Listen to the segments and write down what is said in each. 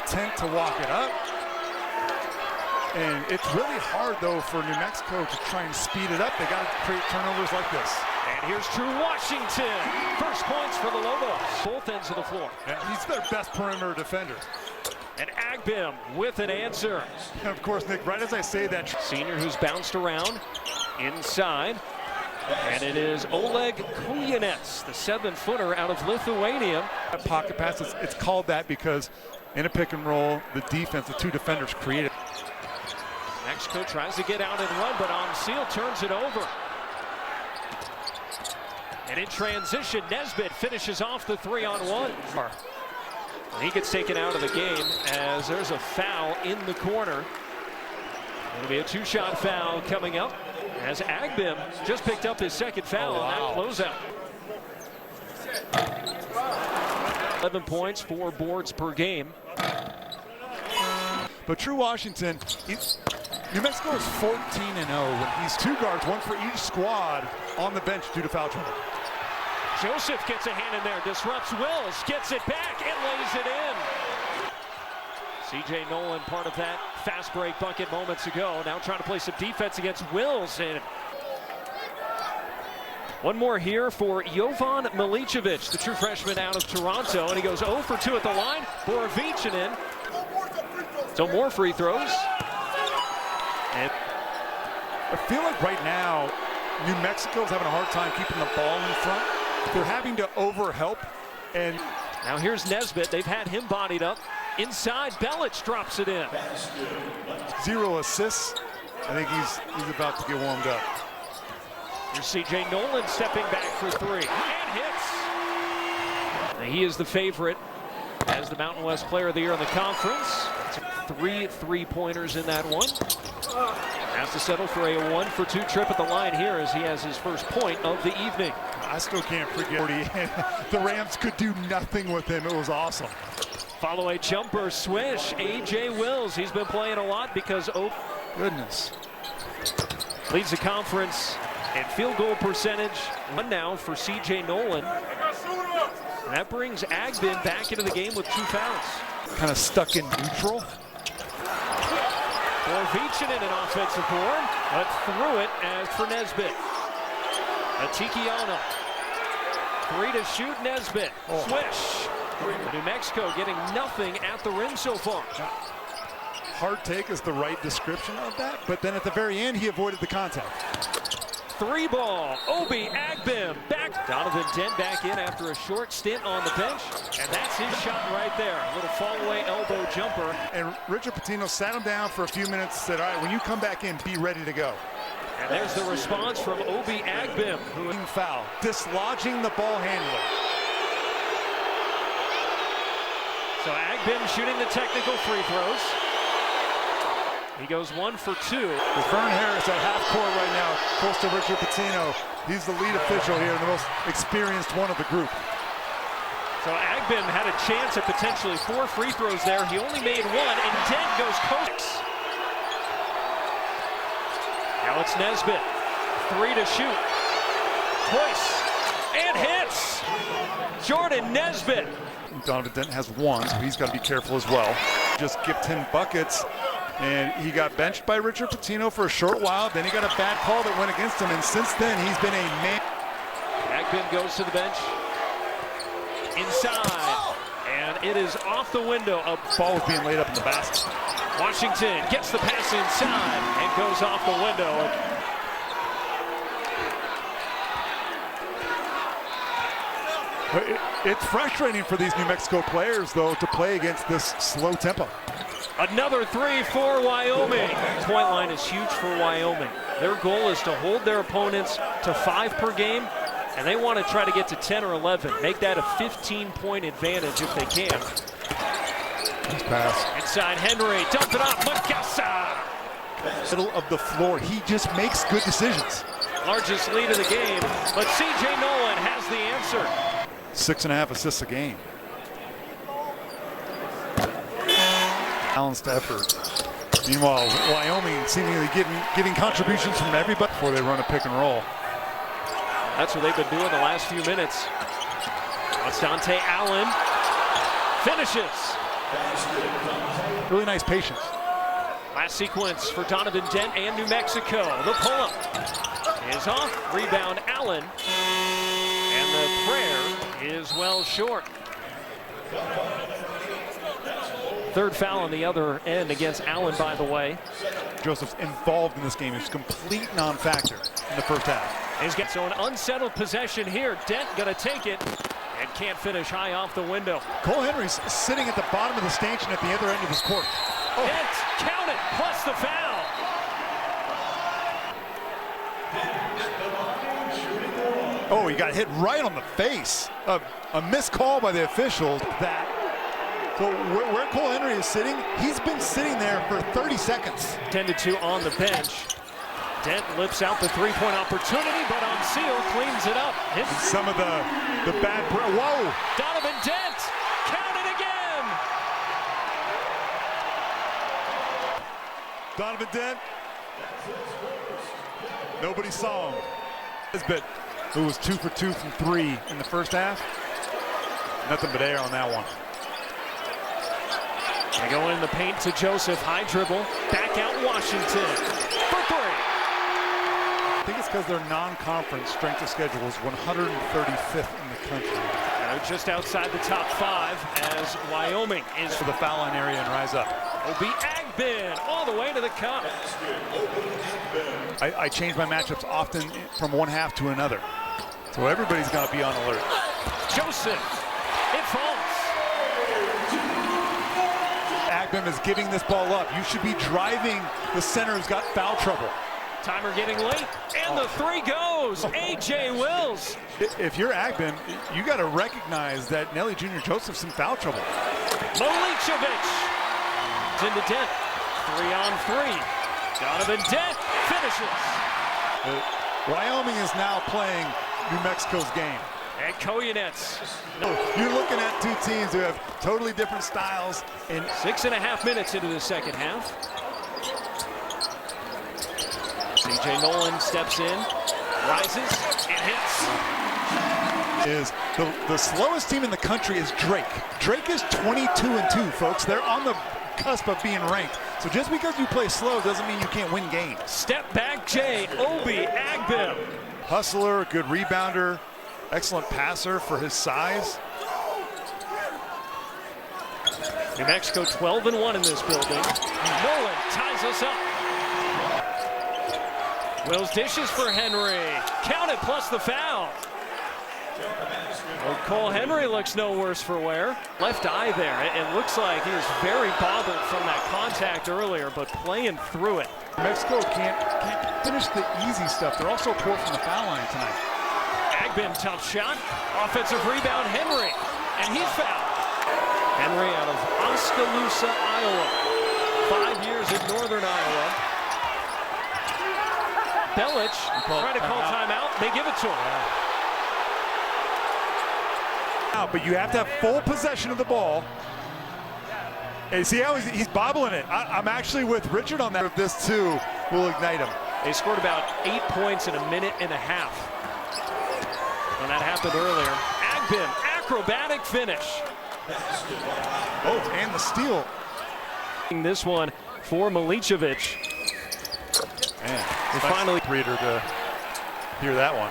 intent to walk it up. And it's really hard, though, for New Mexico to try and speed it up. They got to create turnovers like this. And here's True Washington. First points for the Lobos. Both ends of the floor. Yeah, he's their best perimeter defender. And Agbim with an answer. And of course, Nick, right as I say that. Senior who's bounced around inside. And it is Oleg Kuyanets, the 7-footer out of Lithuania. That pocket pass, it's called that because in a pick and roll, the defense, the two defenders create it. Mexico tries to get out and run, but on Seal turns it over. And in transition, Nesbitt finishes off the 3-on-1. And he gets taken out of the game as there's a foul in the corner. It'll be a 2-shot foul coming up as Agbim just picked up his second foul on that closeout. 11 points, 4 boards per game. But True Washington, New Mexico is 14-0 when he's 2 guards, 1 for each squad on the bench due to foul trouble. Joseph gets a hand in there, disrupts Wills, gets it back and lays it in. C.J. Nolan, part of that fast break bucket moments ago, now trying to play some defense against Wills. And one more here for Jovan Milicevic, the true freshman out of Toronto, and he goes 0 for 2 at the line. Borovicanin. So more free throws. And I feel like right now, New Mexico's having a hard time keeping the ball in front. They're having to overhelp. And now here's Nesbitt. They've had him bodied up. Inside, Belic drops it in. 0 assists. I think he's about to get warmed up. Here's C.J. Nolan stepping back for 3 and hits. Now he is the favorite as the Mountain West Player of the Year in the conference. 3 3-pointers in that one. Has to settle for a 1 for 2 trip at the line here as he has his first point of the evening. I still can't forget the Rams could do nothing with him. It was awesome. Follow a jumper swish. A.J. Wills, he's been playing a lot because goodness. Leads the conference in field goal percentage. 1 now for C.J. Nolan. And that brings Agbin back into the game with 2 fouls. Kind of stuck in neutral. Borovicanin an offensive board, but threw it as for Nesbitt. Atikiano. 3 to shoot, Nesbitt. Swish. New Mexico getting nothing at the rim so far. Hard take is the right description of that, but then at the very end, he avoided the contact. 3 ball. Obi Agbim back. Donovan Dent back in after a short stint on the bench, and that's his shot right there. A little fall-away elbow jumper. And Richard Pitino sat him down for a few minutes, said, all right, when you come back in, be ready to go. And there's the response from Obi Agbim. Who foul, dislodging the ball handler. So Agbim shooting the technical free throws. He goes 1 for 2. With Vern Harris at half court right now, close to Richard Pitino. He's the lead official here, the most experienced one of the group. So Agbim had a chance at potentially 4 free throws there. He only made 1, and Dent goes coast. Now it's Nesbitt. 3 to shoot. Twice. And hits. Jordan Nesbitt. Donovan Dent has 1, so he's got to be careful as well. Just gift him buckets. And he got benched by Richard Pitino for a short while. Then he got a bad call that went against him. And since then, he's been a man. Agbim goes to the bench. Inside. And it is off the window. A ball was being laid up in the basket. Washington gets the pass inside and goes off the window. It's frustrating for these New Mexico players, though, to play against this slow tempo. Another 3 for Wyoming. Point line is huge for Wyoming. Their goal is to hold their opponents to 5 per game, and they want to try to get to 10 or 11. Make that a 15-point advantage if they can. Nice pass. Inside Henry, dump it off, Makasa. Middle of the floor, he just makes good decisions. Largest lead of the game, but C.J. Nolan has the answer. 6.5 assists a game. Balanced effort. Meanwhile, Wyoming seemingly getting contributions from everybody before they run a pick and roll. That's what they've been doing the last few minutes. It's Dante Allen. Finishes. Really nice patience. Last sequence for Donovan Dent and New Mexico. The pull-up is off. Rebound Allen. And the prayer is well short. Third foul on the other end against Allen, by the way. Joseph's involved in this game. He's a complete non-factor in the first half. So an unsettled possession here. Dent gonna take it and can't finish high off the window. Cole Henry's sitting at the bottom of the stanchion at the other end of his court. Oh. Dent, count it, plus the foul. Oh, he got hit right on the face. A missed call by the officials. So where Cole Henry is sitting, he's been sitting there for 30 seconds. 10-2 on the bench. Dent lips out the three-point opportunity, but on seal cleans it up. Some of the bad. Whoa! Donovan Dent, count it again. Donovan Dent. Nobody saw him. But who was 2 for 2 from 3 in the first half. Nothing but air on that one. They go in the paint to Joseph, high dribble, back out Washington for 3. I think it's because their non-conference strength of schedule is 135th in the country. They're just outside the top 5 as Wyoming is for the foul line area and rise up. Obi Agbin all the way to the cup. I change my matchups often from one half to another. So everybody's got to be on alert. Joseph, it falls. Agbin is giving this ball up. You should be driving the center who's got foul trouble. Timer getting late, and the 3 goes. A.J. Wills. If you're Agbin, you got to recognize that Nelly Jr. Joseph's in foul trouble. Milicevic. It's into Dent. 3-on-3. Donovan Dent finishes. Wyoming is now playing New Mexico's game. And Koyunets. You're looking at two teams who have totally different styles. In 6.5 minutes into the second half. C.J. Nolan steps in, rises, and hits. Is the slowest team in the country is Drake. Drake is 22-2, folks. They're on the cusp of being ranked. So just because you play slow doesn't mean you can't win games. Step back J, Obi Agbin. Hustler, good rebounder, excellent passer for his size. New Mexico 12-1 in this building. Nolan ties us up. Wills dishes for Henry. Count it plus the foul. Well, Cole Henry looks no worse for wear. Left eye there. It looks like he was very bothered from that contact earlier, but playing through it. Mexico can't finish the easy stuff. They're also poor from the foul line tonight. Agbin, tough shot. Offensive rebound, Henry. And he's fouled. Henry out of Oskaloosa, Iowa. 5 years in Northern Iowa. Belich trying to call timeout. They give it to him. But you have to have full possession of the ball. And see how he's bobbling it. I'm actually with Richard on that. If this too will ignite him. They scored about 8 points in a minute and a half. And that happened earlier. Agbin, acrobatic finish. Oh, and the steal. This one for Milicevic. Man, it's finally reader to hear that one.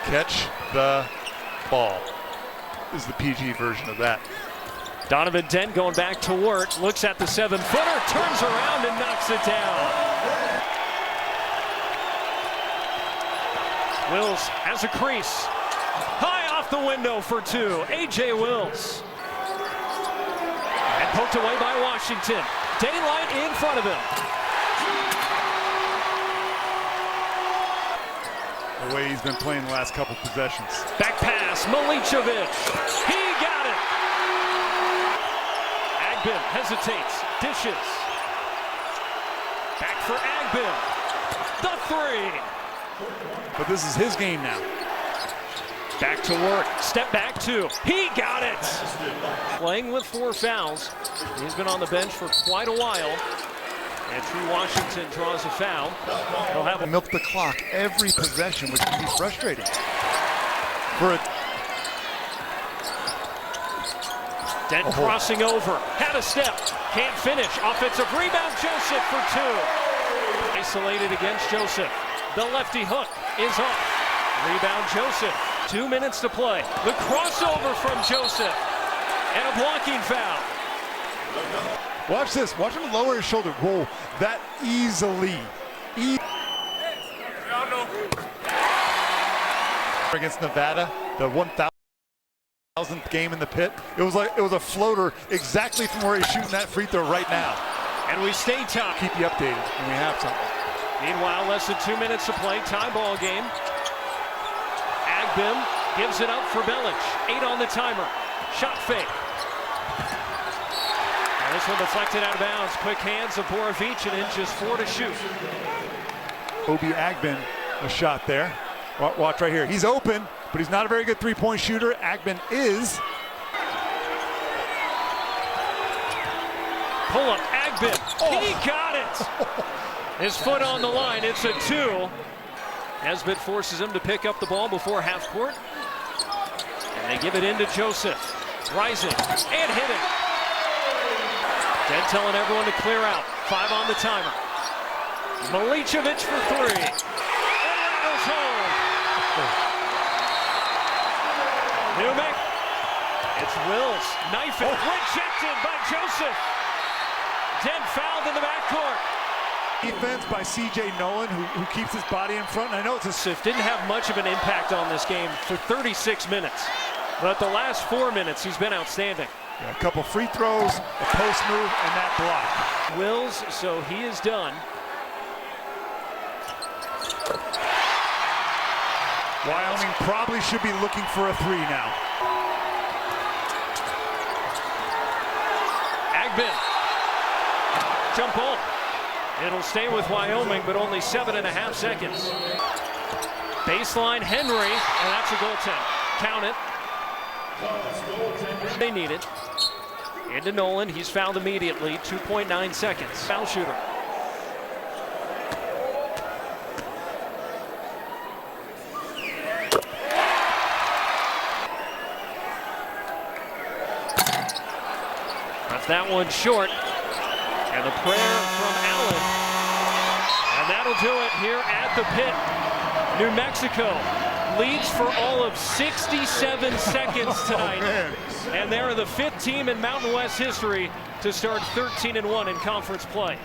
Catch the ball is the PG version of that. Donovan Dent going back to work, looks at the 7-footer, turns around and knocks it down. Wills has a crease. High off the window for 2. A.J. Wills. And poked away by Washington. Daylight in front of him. The way he's been playing the last couple possessions. Back pass, Milicevic. He got it. Agbin hesitates, dishes. Back for Agbin. The 3. But this is his game now. Back to work, step back 2. He got it. Playing with 4 fouls. He's been on the bench for quite a while. And True Washington draws a foul. They'll have a milk the clock every possession, which can be frustrating. For Dent crossing over, had a step, can't finish. Offensive rebound, Joseph for two. Isolated against Joseph. The lefty hook is off. Rebound Joseph. 2 minutes to play. The crossover from Joseph. And a blocking foul. Watch this. Watch him lower his shoulder. Whoa, that easily. Against Nevada, the 1,000th game in the pit. It was a floater exactly from where he's shooting that free throw right now. And we stay tied. Keep you updated when we have something. Meanwhile, less than 2 minutes to play. Tie ball game. Agbim gives it up for Belic. 8 on the timer. Shot fake. And this one deflected out of bounds. Quick hands of Borovic, and in just 4 to shoot. Obi Agbin, a shot there. Watch right here. He's open, but he's not a very good three-point shooter. Agbin is. Pull up, Agbin. Oh. He got it. His foot on the line. It's a 2. Nesbitt forces him to pick up the ball before half court. And they give it into Joseph. Rising and hitting. Dent telling everyone to clear out. 5 on the timer. Milicevic for 3. And rattles home. New Mexico. It's Wills. Knife it. Rejected by Joseph. Dent fouled in the backcourt. Defense by C.J. Nolan, who keeps his body in front. And I know it's a Joseph didn't have much of an impact on this game for 36 minutes. But the last 4 minutes, he's been outstanding. Yeah, a couple free throws, a post move, and that block. Wills, so he is done. Wyoming probably should be looking for a 3 now. Agbin. Jump ball. It'll stay with Wyoming, but only 7.5 seconds. Baseline Henry, and that's a goaltend. Count it. They need it. Into Nolan, he's fouled immediately. 2.9 seconds. Foul shooter. That's that one short. And the prayer from Allen. And that'll do it here at the pit. New Mexico leads for all of 67 seconds tonight. And they're the 5th team in Mountain West history to start 13-1 in conference play.